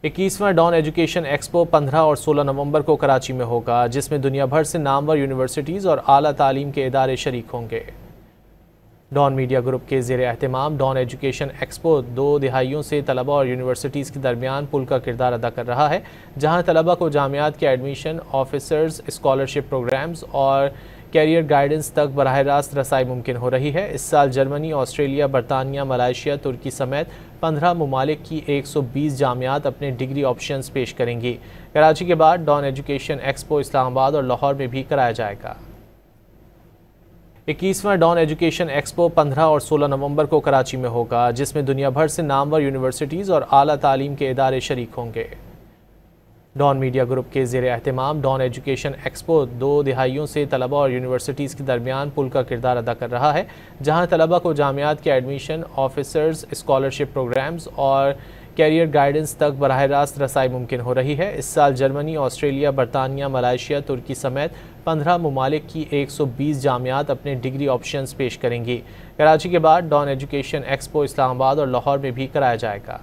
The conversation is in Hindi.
21वां डॉन एजुकेशन एक्सपो 15 और 16 नवंबर को कराची में होगा, जिसमें दुनिया भर से नामवर यूनिवर्सिटीज़ और आला तालीम के इदारे शरीक होंगे। डॉन मीडिया ग्रुप के ज़ेर एहतमाम डॉन एजुकेशन एक्सपो 2 दिहाइयों से तलबा और यूनिवर्सिटीज़ के दरमियान पुल का किरदार अदा कर रहा है, जहाँ तलबा को जामियात के एडमिशन, ऑफिसर्स, स्कॉलरशिप प्रोग्राम्स और कैरियर गाइडेंस तक बराह रास्त रसाई मुमकिन हो रही है। इस साल जर्मनी, ऑस्ट्रेलिया, बरतानिया, मलाइशिया, तुर्की समेत 15 ममालिक की 120 जामियात अपने डिग्री ऑप्शंस पेश करेंगी। कराची के बाद डॉन एजुकेशन एक्सपो इस्लामाबाद और लाहौर में भी कराया जाएगा। 21वां डॉन एजुकेशन एक्सपो 15 और 16 नवंबर को कराची में होगा, जिसमें दुनिया भर से नामवर यूनिवर्सिटीज़ और आला तालीम के इदारे शरीक होंगे। डॉन मीडिया ग्रुप के ज़ेर एहतमाम डॉन एजुकेशन एक्सपो 2 दिहाइयों से तलबा और यूनिवर्सिटीज़ के दरमियान पुल का किरदार अदा कर रहा है, जहाँ तलबा को जामियात के एडमिशन, ऑफिसर्स, स्कॉलरशिप प्रोग्राम्स और कैरियर गाइडेंस तक बराह रास्त रसाई मुमकिन हो रही है। इस साल जर्मनी, ऑस्ट्रेलिया, बरतानिया, मलाइशिया, तुर्की समेत 15 ममालिक की 120 जामियात अपने डिग्री ऑप्शंस पेश करेंगी। कराची के बाद डॉन एजुकेशन एक्सपो इस्लामाबाद और लाहौर में भी कराया जाएगा।